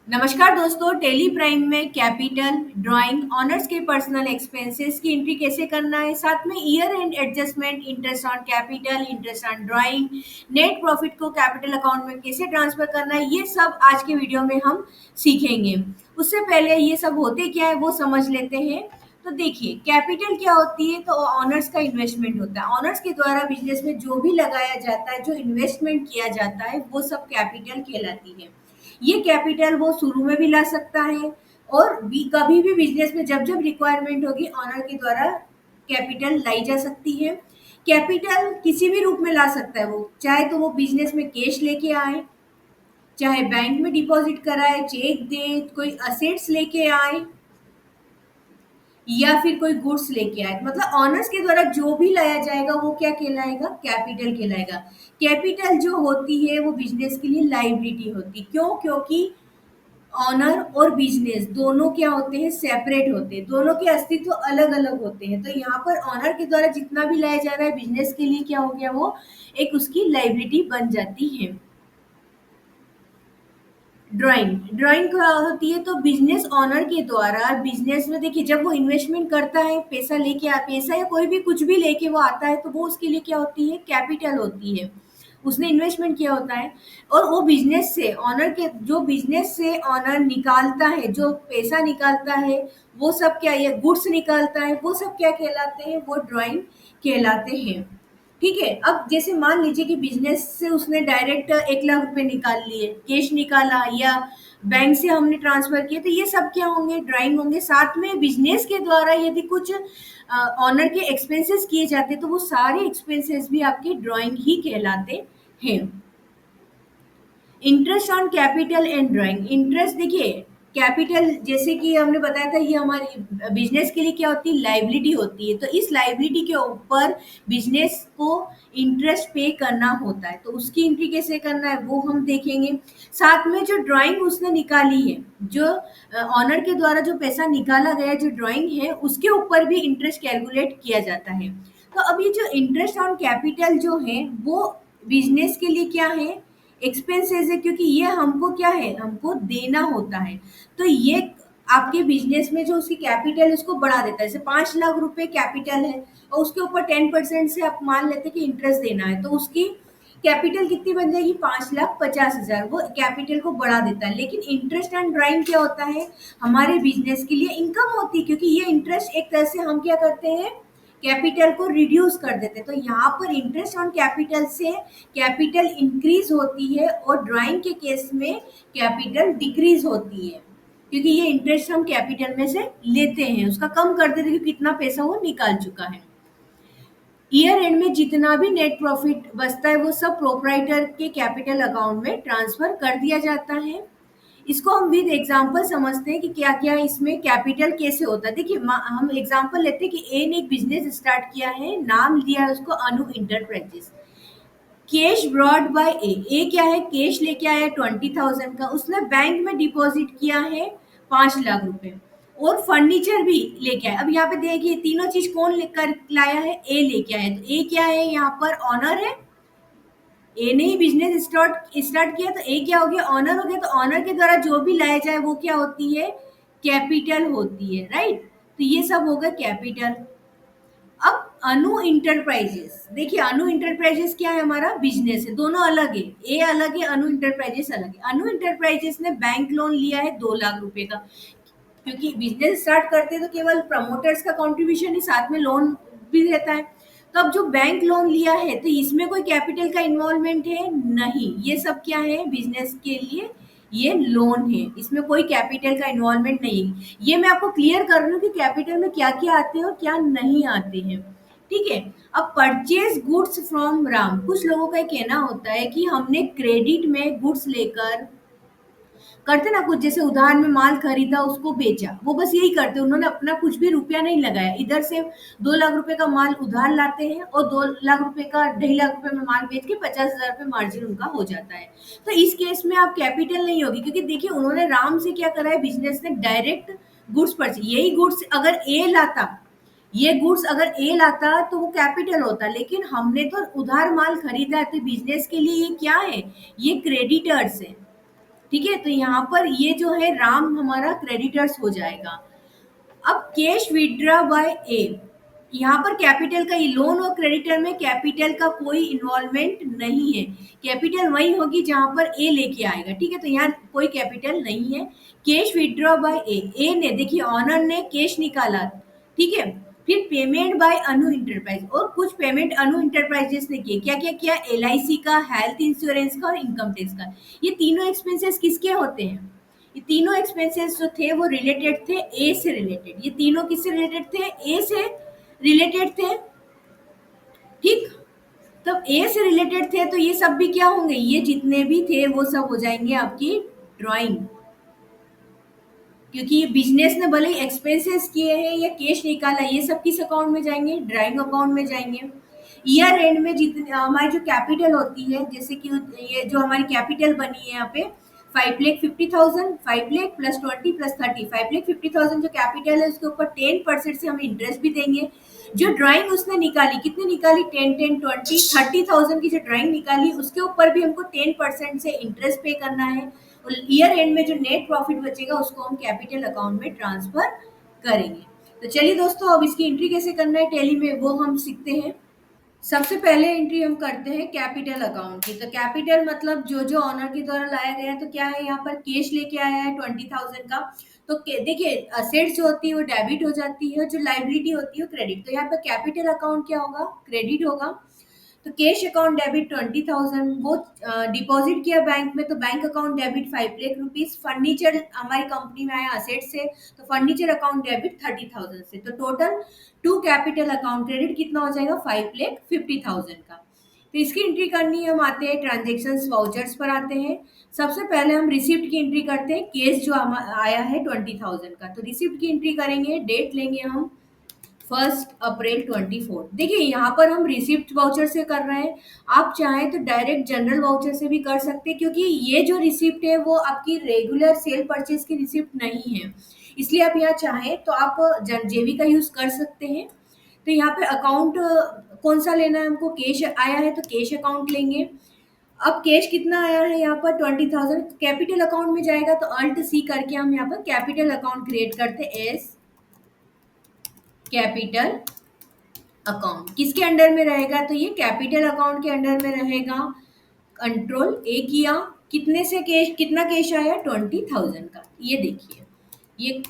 नमस्कार दोस्तों, Tally Prime में कैपिटल, ड्राइंग, ऑनर्स के पर्सनल एक्सपेंसेस की एंट्री कैसे करना है, साथ में year and adjustment, interest on capital, interest on drawing, net profit को कैपिटल अकाउंट में कैसे ट्रांसफर करना है, ये सब आज के वीडियो में हम सीखेंगे। उससे पहले ये सब होते क्या है वो समझ लेते हैं। तो देखिए, कैपिटल क्या होती है, तो ऑनर्स का इन्वेस्टमेंट होता है। ऑनर्स के द्वारा बिजनेस में जो भी लगाया जाता है, जो इन्वेस्टमेंट किया जाता है, वो सब कैपिटल कहलाती है। ये कैपिटल वो शुरू में भी ला सकता है और भी कभी भी बिजनेस में जब जब रिक्वायरमेंट होगी ऑनर के द्वारा कैपिटल लाई जा सकती है। कैपिटल किसी भी रूप में ला सकता है, वो चाहे तो वो बिजनेस में कैश लेके आए, चाहे बैंक में डिपॉजिट कराए, चेक दे, कोई असेट्स लेके आए, या फिर कोई गुड्स लेके आए। मतलब ऑनर्स के द्वारा जो भी लाया जाएगा वो क्या कहलाएगा, कैपिटल कहलाएगा। कैपिटल जो होती है वो बिजनेस के लिए लाइबिलिटी होती है। क्यों? क्योंकि ऑनर और बिजनेस दोनों क्या होते हैं, सेपरेट होते हैं, दोनों के अस्तित्व अलग अलग होते हैं। तो यहाँ पर ऑनर के द्वारा जितना भी लाया जा रहा है बिजनेस के लिए क्या हो गया, वो एक उसकी लाइबिलिटी बन जाती है। ड्राइंग ड्राइंग क्या होती है, तो बिजनेस ऑनर के द्वारा बिजनेस में देखिए जब वो इन्वेस्टमेंट करता है, पैसा लेके पैसा या कोई भी कुछ भी लेके वो आता है, तो वो उसके लिए क्या होती है, कैपिटल होती है। उसने इन्वेस्टमेंट किया होता है। और वो बिजनेस से ऑनर के, जो बिजनेस से ऑनर निकालता है, जो पैसा निकालता है, वो सब क्या, ये गुड्स निकालता है, वो सब क्या कहलाते हैं, वो ड्राइंग कहलाते हैं। ठीक है। अब जैसे मान लीजिए कि बिजनेस से उसने डायरेक्ट 1 लाख रुपए निकाल लिए, कैश निकाला, या बैंक से हमने ट्रांसफर किए, तो ये सब क्या होंगे, ड्राइंग होंगे। साथ में बिजनेस के द्वारा यदि कुछ ऑनर के एक्सपेंसेस किए जाते, तो वो सारे एक्सपेंसेस भी आपके ड्राइंग ही कहलाते हैं। Interest on capital and drawing. Interest देखिए, कैपिटल जैसे कि हमने बताया था, ये हमारी बिजनेस के लिए क्या होती है, लाइबिलिटी होती है। तो इस लाइबिलिटी के ऊपर बिजनेस को इंटरेस्ट पे करना होता है, तो उसकी एंट्री कैसे करना है वो हम देखेंगे। साथ में जो ड्राइंग उसने निकाली है, जो ऑनर के द्वारा जो पैसा निकाला गया, जो ड्राइंग है, उसके ऊपर भी इंटरेस्ट कैलकुलेट किया जाता है। तो अब ये जो इंटरेस्ट ऑन कैपिटल जो है वो बिजनेस के लिए क्या है, एक्सपेंसेस है, क्योंकि ये हमको क्या है, हमको देना होता है। तो ये आपके बिजनेस में जो उसकी कैपिटल है उसको बढ़ा देता है। जैसे 5 लाख रुपए कैपिटल है और उसके ऊपर 10% से आप मान लेते हैं कि इंटरेस्ट देना है, तो उसकी कैपिटल कितनी बन जाएगी, 5,50,000। वो कैपिटल को बढ़ा देता है। लेकिन इंटरेस्ट एंड ड्राइंग क्या होता है, हमारे बिजनेस के लिए इनकम होती है, क्योंकि ये इंटरेस्ट एक तरह से हम क्या करते हैं, कैपिटल को रिड्यूस कर देते हैं। तो यहाँ पर इंटरेस्ट ऑन कैपिटल से कैपिटल इंक्रीज होती है और ड्राइंग के केस में कैपिटल डिक्रीज होती है, क्योंकि ये इंटरेस्ट हम कैपिटल में से लेते हैं, उसका कम कर देते हैं कि कितना पैसा वो निकाल चुका है। ईयर एंड में जितना भी नेट प्रॉफिट बचता है वो सब प्रोपराइटर के कैपिटल अकाउंट में ट्रांसफर कर दिया जाता है। इसको हम विद एग्जांपल समझते हैं कि क्या क्या इसमें कैपिटल कैसे होता है। देखिए हम एग्जांपल लेते हैं कि ए ने एक बिजनेस स्टार्ट किया है, नाम दिया है उसको अनु इंटरप्राइजेस। कैश ब्रॉड बाय ए, क्या है, कैश लेके आया 20,000 का, उसने बैंक में डिपॉजिट किया है 5 लाख रुपए, और फर्नीचर भी लेके आया। अब यहाँ पे देखिए तीनों चीज कौन लेकर लाया है, ए लेके आया है। तो ए क्या है, यहाँ पर ऑनर है। ए ने ही बिजनेस स्टार्ट स्टार्ट किया, तो ए क्या हो गया, ऑनर हो गया। तो ऑनर के द्वारा जो भी लाया जाए वो क्या होती है, कैपिटल होती है, राइट। तो ये सब होगा कैपिटल। अब अनु इंटरप्राइजेस, देखिए अनु इंटरप्राइजेस क्या है, हमारा बिजनेस है, दोनों अलग है, ए अलग है, अनु इंटरप्राइजेस अलग है। अनु इंटरप्राइजेस ने बैंक लोन लिया है 2 लाख रुपए का, क्योंकि बिजनेस स्टार्ट करते हैं तो केवल प्रमोटर्स का कंट्रीब्यूशन ही, साथ में लोन भी रहता है। तो अब जो बैंक लोन लिया है, तो इसमें कोई कैपिटल का इन्वॉल्वमेंट है नहीं, ये सब क्या है, बिजनेस के लिए ये लोन है, इसमें कोई कैपिटल का इन्वॉल्वमेंट नहीं है। ये मैं आपको क्लियर कर रही हूँ कि कैपिटल में क्या क्या आते हैं और क्या नहीं आते हैं। ठीक है। अब परचेज गुड्स फ्रॉम राम, कुछ लोगों का कहना होता है कि हमने क्रेडिट में गुड्स लेकर करते ना, कुछ जैसे उधार में माल खरीदा उसको बेचा, वो बस यही करते, उन्होंने अपना कुछ भी रुपया नहीं लगाया। इधर से 2 लाख रुपए का माल उधार लाते हैं और 2 लाख रुपए का 2.5 लाख रुपए में माल बेच के 50,000 रुपए मार्जिन उनका हो जाता है। तो इस केस में आप कैपिटल नहीं होगी, क्योंकि देखिए उन्होंने राम से क्या करा है, बिजनेस ने डायरेक्ट गुड्स परचेज। यही गुड्स अगर ए लाता, ये गुड्स अगर ए लाता तो वो कैपिटल होता, लेकिन हमने तो उधार माल खरीदा है, तो बिजनेस के लिए ये क्या है, ये क्रेडिटर्स है। ठीक है, तो यहाँ पर ये जो है राम हमारा क्रेडिटर्स हो जाएगा। अब कैश विड्रॉ बाय ए, यहाँ पर कैपिटल का, लोन और क्रेडिटर में कैपिटल का कोई इन्वॉल्वमेंट नहीं है। कैपिटल वही होगी जहां पर ए लेके आएगा। ठीक है, तो यहाँ कोई कैपिटल नहीं है। कैश विड्रॉ बाय ए, ए ने, देखिए ऑनर ने कैश निकाला। ठीक है, फिर पेमेंट बाय अनु इंटरप्राइज, और कुछ पेमेंट अनु इंटरप्राइजेस ने किए। क्या क्या किया? LIC का, हेल्थ इंश्योरेंस का और इनकम टैक्स का। ये तीनों एक्सपेंसेस किसके होते हैं? ये तीनों एक्सपेंसेस जो थे वो रिलेटेड थे ए से रिलेटेड। ये तीनों किससे रिलेटेड थे? ए से रिलेटेड थे। ठीक, तब ए से रिलेटेड थे तो ये सब भी क्या होंगे? ये जितने भी थे वो सब हो जाएंगे आपकी ड्राइंग, क्योंकि ये बिजनेस ने भले ही एक्सपेंसेस किए हैं या कैश निकाला, ये सब किस अकाउंट में जाएंगे? ड्राइंग अकाउंट में जाएंगे। ईयर एंड में जितने हमारी जो कैपिटल होती है, जैसे कि ये जो हमारी कैपिटल बनी है यहाँ पे 5,50,000, 5 लाख प्लस 20 प्लस 30, 5,50,000 जो कैपिटल है उसके ऊपर 10% से हम इंटरेस्ट भी देंगे। जो ड्राइंग उसने निकाली, कितनी निकाली? 10 10 20 30,000 की जो ड्राइंग निकाली उसके ऊपर भी हमको 10% से इंटरेस्ट पे करना है। और ईयर एंड में जो नेट प्रॉफिट बचेगा उसको हम कैपिटल अकाउंट में ट्रांसफर करेंगे। तो चलिए दोस्तों, अब इसकी एंट्री कैसे करना है टैली में वो हम सीखते हैं। सबसे पहले एंट्री हम करते हैं कैपिटल अकाउंट की। तो कैपिटल मतलब जो जो ऑनर के द्वारा लाया गया है। तो क्या है, यहाँ पर कैश लेके आया है 20,000 का। तो देखिए असेट्स जो होती है वो डेबिट हो जाती है, जो लाइबिलिटी होती है वो क्रेडिट। तो यहाँ पर कैपिटल अकाउंट क्या होगा? क्रेडिट होगा। तो कैश अकाउंट डेबिट 20,000, वो डिपॉजिट किया बैंक में, तो bank account debit 5 lakh rupees. Furniture हमारी कंपनी में आया असेट से, तो फर्नीचर अकाउंट डेबिट 30,000 से। तो total two capital account credit कितना हो जाएगा? 5,50,000 का। तो इसकी एंट्री करनी है। हम आते हैं ट्रांजेक्शन वाउचर्स पर आते हैं। सबसे पहले हम रिसिप्ट की एंट्री करते हैं। केस जो आया है 20,000 का, तो रिसिप्ट की एंट्री करेंगे। डेट लेंगे हम 1 अप्रैल 24। देखिए यहाँ पर हम रिसिप्ट वाउचर से कर रहे हैं। आप चाहें तो डायरेक्ट जनरल वाउचर से भी कर सकते हैं, क्योंकि ये जो रिसिप्ट है वो आपकी रेगुलर सेल परचेज की रिसिप्ट नहीं है। इसलिए आप यहाँ चाहें तो आप जेबी का यूज कर सकते हैं। तो यहाँ पे अकाउंट कौन सा लेना है हमको? कैश आया है तो कैश अकाउंट लेंगे। अब कैश कितना आया है यहाँ पर? 20,000। कैपिटल अकाउंट में जाएगा तो Alt+C करके हम यहाँ पर कैपिटल अकाउंट क्रिएट करते हैं एस कैपिटल अकाउंट। किसके अंडर में रहेगा? तो ये कैपिटल अकाउंट के अंडर में रहेगा। Ctrl+A किया। कितने से कैश, कितना कैश आया? 20,000 का। ये देखिए, ये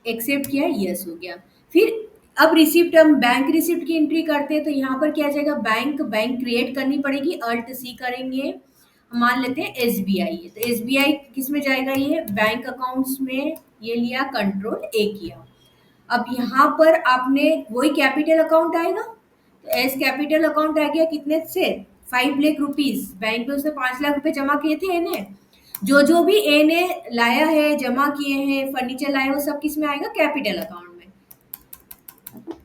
एक्सेप्ट किया, यस हो गया। फिर अब रिसिप्ट, हम बैंक रिसिप्ट की एंट्री करते हैं। तो यहाँ पर क्या आ जाएगा? बैंक क्रिएट करनी पड़ेगी। Alt+C करेंगे। मान लेते हैं SBI है, तो SBI किस में जाएगा? ये बैंक अकाउंट्स में। ये लिया, Ctrl+A किया। अब यहाँ पर आपने वही कैपिटल अकाउंट आएगा, तो एस कैपिटल अकाउंट आ गया। कितने से? 5 लाख रुपीज। बैंक में उसने 5 लाख रुपए जमा किए थे एने। जो भी एने लाया है, जमा किए हैं, फर्नीचर लाए, वो सब किस में आएगा? कैपिटल अकाउंट में।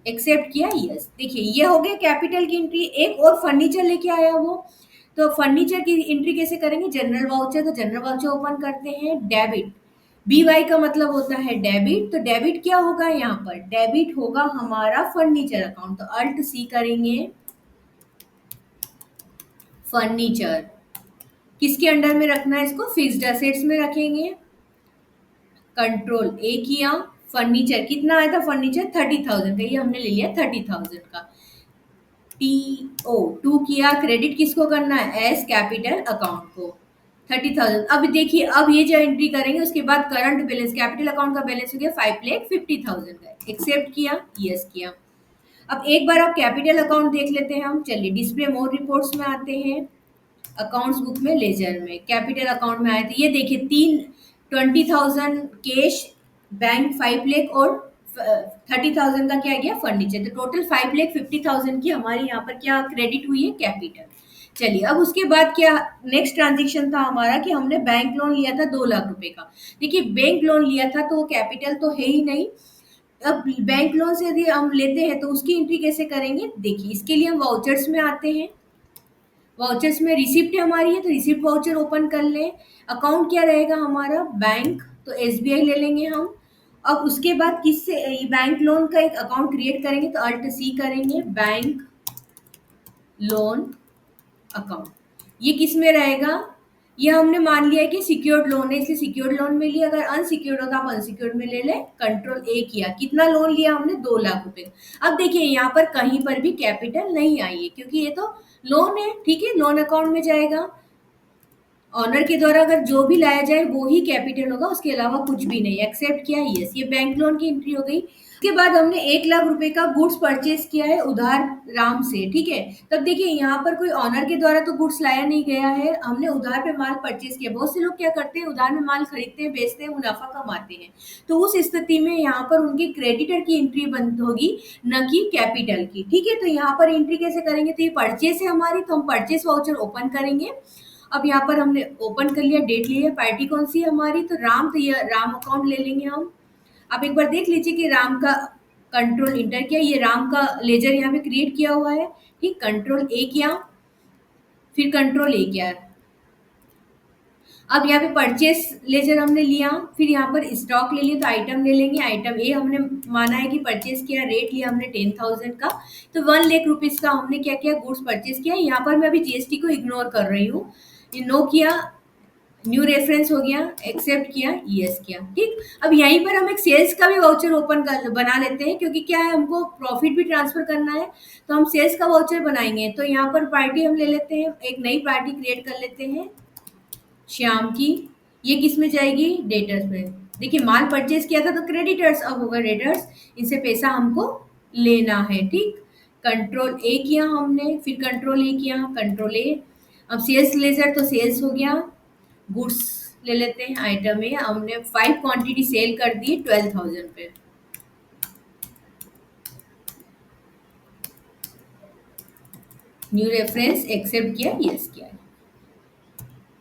एक्सेप्ट किया, यस। देखिए ये हो गया कैपिटल की एंट्री। एक और फर्नीचर लेके आया वो, तो फर्नीचर की एंट्री कैसे करेंगे? General voucher. तो जनरल वाउचर ओपन करते हैं। डेबिट, BY का मतलब होता है डेबिट। तो डेबिट क्या होगा यहाँ पर? डेबिट होगा हमारा फर्नीचर अकाउंट। तो Alt+C करेंगे। फर्नीचर किसके अंडर में रखना है इसको? फिक्स्ड एसेट्स में रखेंगे। Ctrl+A किया। फर्नीचर कितना आया था? फर्नीचर 30,000 का, ये हमने ले लिया 30,000 का। TO2 किया। क्रेडिट किसको करना है? एस कैपिटल अकाउंट को 30,000। अब देखिए, अब ये जो एंट्री करेंगे उसके बाद करंट बैलेंस, कैपिटल अकाउंट का बैलेंस हो गया 5,50,000 का। एक्सेप्ट किया, यस किया। अब एक बार आप कैपिटल अकाउंट देख लेते हैं हम। चलिए डिस्प्ले मोर रिपोर्ट्स में आते हैं। अकाउंट्स बुक में, लेजर में, कैपिटल अकाउंट में आए थे। ये देखिए 20,000 कैश, बैंक 5 लाख और 30,000 का क्या गया? फर्नीचर। तो टोटल 5,50,000 की हमारी यहाँ पर क्या क्रेडिट हुई है? कैपिटल। चलिए अब उसके बाद क्या नेक्स्ट ट्रांजेक्शन था हमारा कि हमने बैंक लोन लिया था 2 लाख रुपए का। देखिए बैंक लोन लिया था तो वो कैपिटल तो है ही नहीं। अब बैंक लोन से यदि हम लेते हैं तो उसकी एंट्री कैसे करेंगे? देखिए इसके लिए हम वाउचर्स में आते हैं। वाउचर्स में रिसिप्ट हमारी है, तो रिसिप्ट वाउचर ओपन कर लें। अकाउंट क्या रहेगा हमारा? बैंक। तो SBI ले लेंगे हम। अब उसके बाद किससे बैंक लोन का एक अकाउंट क्रिएट करेंगे, तो Alt+C करेंगे। बैंक लोन अकाउंट, ये किस में रहेगा? ये हमने मान लिया कि सिक्योर्ड लोन है, इसलिए सिक्योर्ड लोन में लिया, अगर अनसिक्योर्ड होता आप अनसिक्योर्ड में ले लें। कंट्रोल ए किया, कितना लोन लिया हमने, 2 लाख रुपए। अब देखिए यहाँ पर कहीं पर भी कैपिटल नहीं आई है, क्योंकि ये तो लोन है, ठीक है, लोन अकाउंट में जाएगा। ऑनर के द्वारा अगर जो भी लाया जाए वो ही कैपिटल होगा, उसके अलावा कुछ भी नहीं। एक्सेप्ट किया, यस, ये बैंक लोन की एंट्री हो गई। उसके बाद हमने 1 लाख रुपए का गुड्स परचेज किया है उधार राम से, ठीक है। तब देखिए यहाँ पर कोई ऑनर के द्वारा तो गुड्स लाया नहीं गया है, हमने उधार पे माल परचेज किया। बहुत से लोग क्या करते हैं, उधार में माल खरीदते हैं, बेचते हैं, मुनाफा कमाते हैं। तो उस स्थिति में यहाँ पर उनकी क्रेडिटर की एंट्री बंद होगी, न कि कैपिटल की, ठीक है। तो यहाँ पर एंट्री कैसे करेंगे, तो ये परचेज है हमारी, तो हम परचेज वाउचर ओपन करेंगे। अब यहाँ पर हमने ओपन कर लिया, डेट लिया, पार्टी कौन सी है हमारी, तो राम, तो ये राम अकाउंट ले लेंगे हम। आप एक बार देख लीजिए कि राम का कंट्रोल इंटर किया, ये राम का लेजर यहाँ पे क्रिएट किया हुआ है, ठीक। कंट्रोल ए किया, फिर कंट्रोल ए किया। अब यहाँ पे परचेस लेजर हमने लिया, फिर यहाँ पर स्टॉक ले लिया, तो आइटम ले लेंगे। आइटम ए हमने माना है कि परचेस किया, रेट लिया हमने 10,000 का, तो 1 लाख रुपीज का हमने क्या किया, गुड्स परचेस किया। यहाँ पर मैं अभी जीएसटी को इग्नोर कर रही हूँ, नो किया, न्यू रेफरेंस हो गया, एक्सेप्ट किया, यस किया, ठीक। अब यहीं पर हम एक सेल्स का भी वाउचर ओपन कर बना लेते हैं, क्योंकि क्या है, हमको प्रॉफिट भी ट्रांसफर करना है, तो हम सेल्स का वाउचर बनाएंगे। तो यहाँ पर पार्टी हम ले लेते हैं, एक नई पार्टी क्रिएट कर लेते हैं, श्याम की। ये किस में जाएगी, डेटर्स में। देखिए माल परचेज किया था तो क्रेडिटर्स, अब होगा डेटर्स, इनसे पैसा हमको लेना है, ठीक। कंट्रोल ए किया हमने, फिर कंट्रोल ए किया, कंट्रोल ए। अब सेल्स लेजर, तो सेल्स हो गया, गुड्स ले लेते हैं, आइटम है, हमने 5 क्वांटिटी सेल कर दी 12,000 पे। न्यू रेफरेंस, एक्सेप्ट किया, यस किया।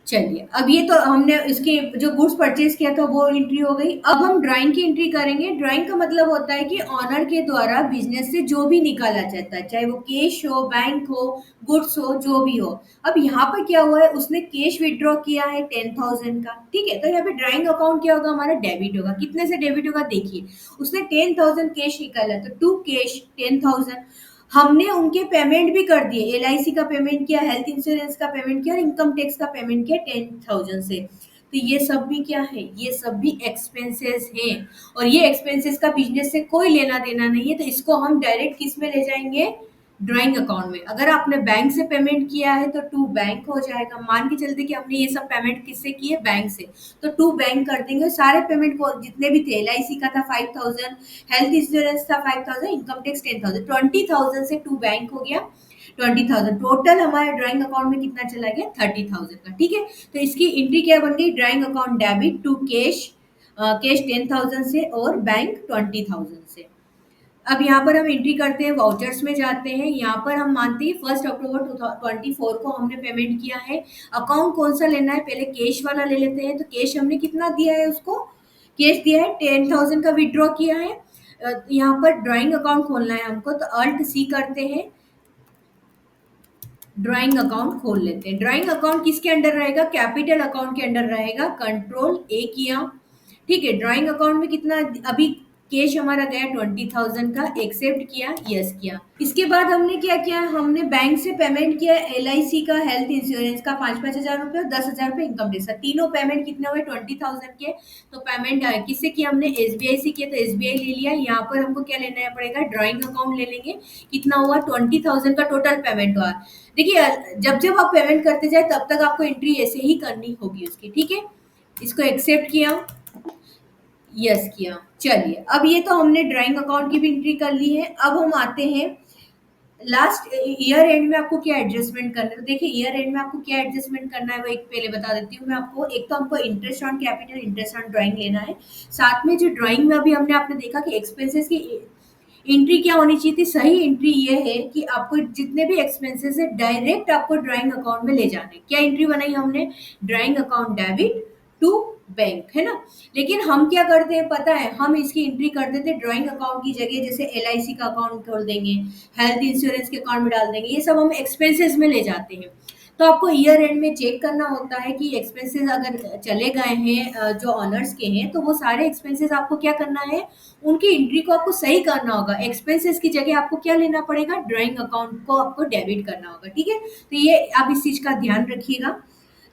चलिए, अब ये तो हमने इसके जो गुड्स परचेज किया था वो एंट्री हो गई। अब हम ड्राइंग की एंट्री करेंगे। ड्राइंग का मतलब होता है कि ऑनर के द्वारा बिजनेस से जो भी निकाला जाता है, चाहे वो कैश हो, बैंक हो, गुड्स हो, जो भी हो। अब यहाँ पर क्या हुआ है, उसने कैश विड्रॉ किया है 10,000 का, ठीक है। तो यहाँ पे ड्राइंग अकाउंट क्या होगा, हमारा डेबिट होगा। कितने से डेबिट होगा, देखिए उसने 10,000 कैश निकाला, तो टू कैश 10,000। हमने उनके पेमेंट भी कर दिए, एलआईसी का पेमेंट किया, हेल्थ इंश्योरेंस का पेमेंट किया, और इनकम टैक्स का पेमेंट किया 10,000 से। तो ये सब भी क्या है, ये सब भी एक्सपेंसेस हैं, और ये एक्सपेंसेस का बिजनेस से कोई लेना देना नहीं है। तो इसको हम डायरेक्ट किस में ले जाएंगे, ड्राइंग अकाउंट में। अगर आपने बैंक से पेमेंट किया है तो टू बैंक हो जाएगा। मान के चलते कि हमने ये सब पेमेंट किससे किए, बैंक से, तो टू बैंक कर देंगे। सारे पेमेंट को जितने भी थे, एलआईसी का था 5,000, हेल्थ इंश्योरेंस था 5,000, इनकम टैक्स 10,000, 20,000 से टू बैंक हो गया 20,000। टोटल हमारे ड्राइंग अकाउंट में कितना चला गया, 30,000 का, ठीक है। तो इसकी एंट्री क्या बन गई, drawing account debit to cash, cash 10,000 से और बैंक 20,000 से। अब यहाँ पर हम एंट्री करते हैं, वाउचर्स में जाते हैं। यहाँ पर हम मानते हैं 1 अक्टूबर 2024 को हमने पेमेंट किया है। अकाउंट कौन सा लेना है, पहले कैश वाला ले लेते हैं। तो कैश हमने कितना दिया है उसको, कैश दिया है 10,000 का, विड्रॉ किया है। यहाँ पर ड्राइंग अकाउंट खोलना है हमको, तो अल्ट सी करते हैं, ड्राइंग अकाउंट खोल लेते हैं। ड्राइंग अकाउंट किसके अंडर रहेगा, कैपिटल अकाउंट के अंडर रहेगा। कंट्रोल ए किया, ठीक है। ड्राइंग अकाउंट में कितना अभी कैश हमारा गया 20,000 का, एक्सेप्ट किया, यस किया। इसके बाद हमने क्या किया, हमने बैंक से पेमेंट किया, एलआईसी का, हेल्थ इंश्योरेंस का 5,000 रुपये और 10,000 रुपये इनकम टैक्स का। तीनों पेमेंट कितने हुए, 20,000 के। तो पेमेंट किससे किया हमने, एसबीआई से किया, तो एसबीआई ले लिया। यहाँ पर हमको क्या लेना पड़ेगा, ड्राइंग अकाउंट ले लेंगे। कितना हुआ, 20,000 का टोटल पेमेंट हुआ। देखिए जब जब आप पेमेंट करते जाए तब तक आपको एंट्री ऐसे ही करनी होगी उसकी, ठीक है। इसको एक्सेप्ट किया, यस किया। चलिए, अब ये तो हमने ड्राइंग अकाउंट की भी एंट्री कर ली है। अब हम आते हैं लास्ट ईयर एंड में आपको क्या एडजस्टमेंट करना है। तो देखिए ईयर एंड में आपको क्या एडजस्टमेंट करना है वो एक पहले बता देती हूँ मैं आपको। एक तो हमको interest on capital, interest on drawing लेना है। साथ में जो ड्राइंग में अभी हमने आपने देखा कि एक्सपेंसेस की एंट्री क्या होनी चाहिए थी, सही एंट्री ये है कि आपको जितने भी एक्सपेंसेस है डायरेक्ट आपको ड्राइंग अकाउंट में ले जाने। क्या एंट्री बनाई हमने, drawing account debit to bank, है ना। लेकिन हम क्या करते हैं पता है, हम इसकी एंट्री कर देते हैं ड्राइंग अकाउंट की जगह, जैसे एलआईसी का अकाउंट खोल देंगे, हेल्थ इंश्योरेंस के अकाउंट में डाल देंगे, ये सब हम एक्सपेंसेस में ले जाते हैं। तो आपको ईयर एंड में चेक करना होता है कि एक्सपेंसेस अगर चले गए हैं जो ऑनर्स के हैं, तो वो सारे एक्सपेंसेस आपको क्या करना है, उनकी एंट्री को आपको सही करना होगा। एक्सपेंसेस की जगह आपको क्या लेना पड़ेगा, ड्राइंग अकाउंट को आपको डेबिट करना होगा, ठीक है। तो ये आप इस चीज का ध्यान रखिएगा।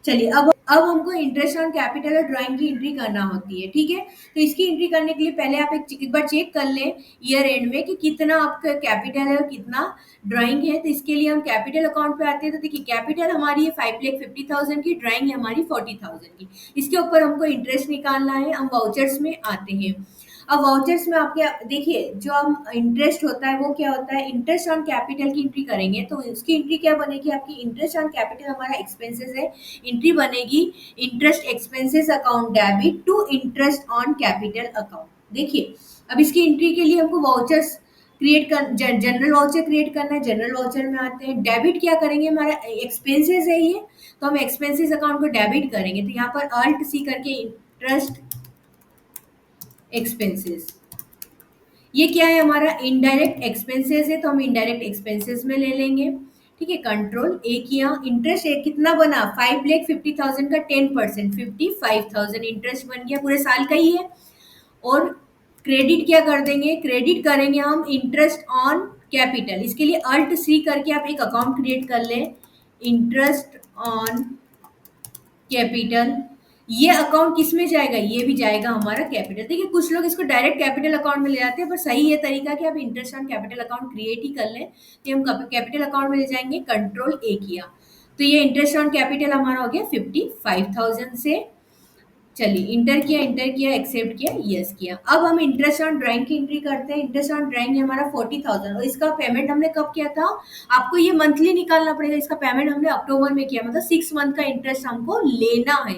चलिए अब हमको इंटरेस्ट ऑन कैपिटल और ड्राइंग की एंट्री करना होती है, ठीक है। तो इसकी एंट्री करने के लिए पहले आप एक बार चेक कर लें ईयर एंड में कि कितना आपका कैपिटल है और कितना ड्राइंग है। तो इसके लिए हम कैपिटल अकाउंट पे आते हैं। तो देखिए कैपिटल हमारी है 5,50,000 की, ड्राइंग है हमारी 40,000 की। इसके ऊपर हमको इंटरेस्ट निकालना है। हम वाउचर्स में आते हैं। अब वाउचर्स में आपके देखिए जो हम इंटरेस्ट होता है वो क्या होता है, इंटरेस्ट ऑन कैपिटल की एंट्री करेंगे तो उसकी एंट्री क्या बनेगी, आपकी इंटरेस्ट ऑन कैपिटल हमारा एक्सपेंसेस है, एंट्री बनेगी interest expenses account debit to interest on capital account. देखिए अब इसकी एंट्री के लिए हमको वाउचर्स क्रिएट कर जनरल वाउचर क्रिएट करना है। जनरल वाउचर में आते हैं। डेबिट क्या करेंगे, हमारा एक्सपेंसेस है ये, तो हम एक्सपेंसेस अकाउंट को डेबिट करेंगे। तो यहाँ पर अल्ट सी करके इंटरेस्ट एक्सपेंसेस, ये क्या है हमारा इनडायरेक्ट एक्सपेंसेस है, तो हम इनडायरेक्ट एक्सपेंसेस में ले लेंगे। ठीक है, कंट्रोल ए किया। इंटरेस्ट एक कितना बना, 5,50,000 का 10%, 55,000 इंटरेस्ट बन गया, पूरे साल का ही है। और क्रेडिट क्या कर देंगे, क्रेडिट करेंगे हम इंटरेस्ट ऑन कैपिटल। इसके लिए अल्ट सी करके आप एक अकाउंट क्रिएट कर लें, इंटरेस्ट ऑन कैपिटल। ये अकाउंट किस में जाएगा, ये भी जाएगा हमारा कैपिटल। देखिए कुछ लोग इसको डायरेक्ट कैपिटल अकाउंट में ले जाते हैं, पर सही ये तरीका कि आप interest on capital account create ही कर लें। तो हम कैपिटल अकाउंट में ले जाएंगे, कंट्रोल ए किया। तो ये इंटरेस्ट ऑन कैपिटल हमारा हो गया 55,000 से। चलिए इंटर किया एक्सेप्ट किया यस किया। अब हम इंटरेस्ट ऑन ड्राइंग की एंट्री करते हैं। इंटरेस्ट ऑन ड्राइंग हमारा 40,000 और इसका पेमेंट हमने कब किया था, आपको ये मंथली निकालना पड़ेगा। इसका पेमेंट हमने अक्टूबर में किया, मतलब 6 मंथ का इंटरेस्ट हमको लेना है।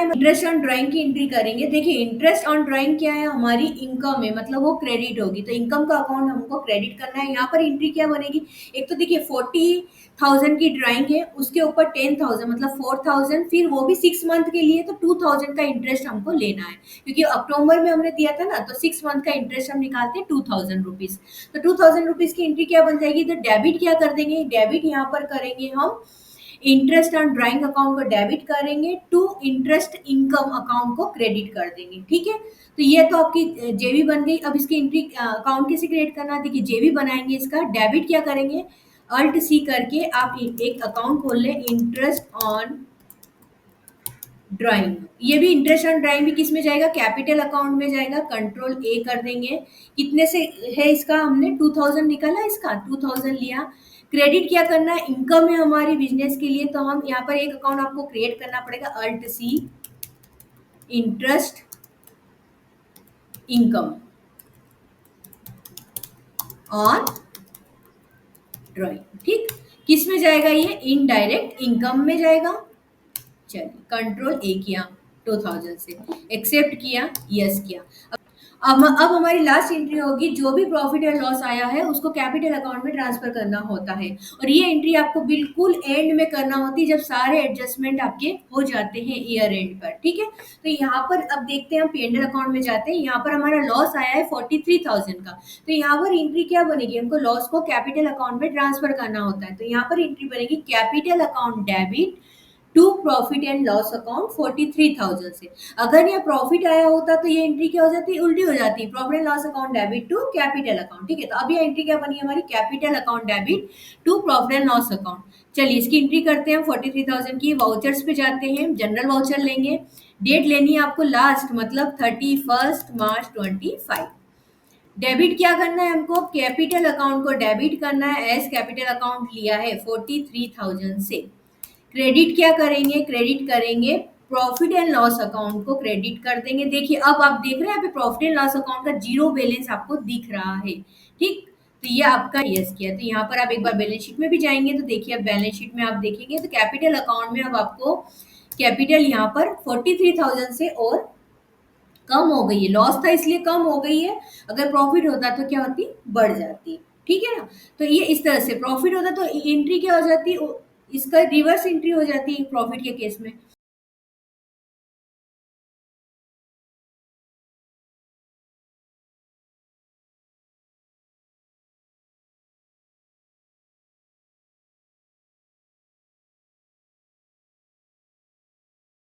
इंटरेस्ट ऑन ड्राइंग की एंट्री करेंगे। देखिए इंटरेस्ट ऑन ड्राइंग क्या है, हमारी इनकम है, मतलब वो क्रेडिट होगी। तो इनकम का अकाउंट हमको क्रेडिट करना है। यहाँ पर एंट्री क्या बनेगी, एक तो देखिए 40,000 की ड्राइंग है, उसके ऊपर 10,000 मतलब 4,000, फिर वो भी 6 मंथ के लिए, तो 2,000 का इंटरेस्ट हमको लेना है। क्योंकि अक्टूबर में हमने दिया था ना, तो 6 मंथ का इंटरेस्ट हम निकालते हैं 2,000 रुपीज। तो 2,000 रुपीज की एंट्री क्या बन जाएगी, तो डेबिट क्या कर देंगे, डेबिट यहाँ पर करेंगे हम इंटरेस्ट ऑन ड्राइंग अकाउंट को डेबिट करेंगे टू इंटरेस्ट इनकम अकाउंट को क्रेडिट कर देंगे। ठीक है, तो ये तो आपकी जेबी बन गई। अब इसकी एंट्री अकाउंट कैसे क्रिएट करना है, देखिए जेबी बनाएंगे। इसका डेबिट क्या करेंगे, अल्ट सी करके आप एक अकाउंट खोल लें, इंटरेस्ट ऑन ड्राइंग। ये भी इंटरेस्ट ऑन ड्राइंग भी किस में जाएगा, कैपिटल अकाउंट में जाएगा, कंट्रोल ए कर देंगे। कितने से है इसका, हमने 2,000 निकाला, इसका 2,000 लिया। क्रेडिट क्या करना है, इनकम है हमारी बिजनेस के लिए, तो हम यहाँ पर एक अकाउंट आपको क्रिएट करना पड़ेगा, alt C interest income on drawing. ठीक, किस में जाएगा, ये इनडायरेक्ट इनकम में जाएगा। चलिए कंट्रोल ए किया 2,000 से, एक्सेप्ट किया यस किया। अब हमारी लास्ट एंट्री होगी, जो भी प्रॉफिट और लॉस आया है उसको कैपिटल अकाउंट में ट्रांसफर करना होता है। और ये एंट्री आपको बिल्कुल एंड में करना होती है, जब सारे एडजस्टमेंट आपके हो जाते हैं ईयर एंड पर। ठीक है, तो यहाँ पर अब देखते हैं, हम पी&एल अकाउंट में जाते हैं। यहाँ पर हमारा लॉस आया है 43,000 का। तो यहाँ पर एंट्री क्या बनेगी, हमको लॉस को कैपिटल अकाउंट में ट्रांसफर करना होता है। तो यहाँ पर एंट्री बनेगी capital account debit to profit and loss account 43,000 से। अगर ये प्रॉफिट आया होता तो ये एंट्री क्या हो जाती है, उल्टी हो जाती है, profit and loss account debit to capital account. ठीक है, तो अब ये एंट्री क्या बनी हमारी, capital account debit to profit and loss account. चलिए इसकी एंट्री करते हैं 43,000 की। वाउचर्स पे जाते हैं, जनरल वाउचर लेंगे। डेट लेनी है आपको लास्ट, मतलब 31 मार्च 25। डेबिट क्या करना है हमको, कैपिटल अकाउंट को डेबिट करना है, एज कैपिटल अकाउंट लिया है 43,000 से। क्रेडिट क्या करेंगे, क्रेडिट करेंगे प्रॉफिट एंड लॉस अकाउंट को क्रेडिट कर देंगे। देखिए अब आप देख रहे हैं यहाँ पे प्रॉफिट एंड लॉस अकाउंट का जीरो बैलेंस आपको दिख रहा है। ठीक, तो ये आपका यस किया। तो यहाँ पर आप एक बार बैलेंस शीट में भी जाएंगे, तो देखिए अब बैलेंस शीट में आप देखेंगे तो कैपिटल अकाउंट में अब आपको कैपिटल यहाँ पर 43,000 से और कम हो गई है। लॉस था इसलिए कम हो गई है, अगर प्रॉफिट होता तो क्या होती, बढ़ जाती। ठीक है ना, तो ये इस तरह से प्रॉफिट होता तो एंट्री क्या हो जाती, इसका रिवर्स एंट्री हो जाती है प्रॉफिट के केस में।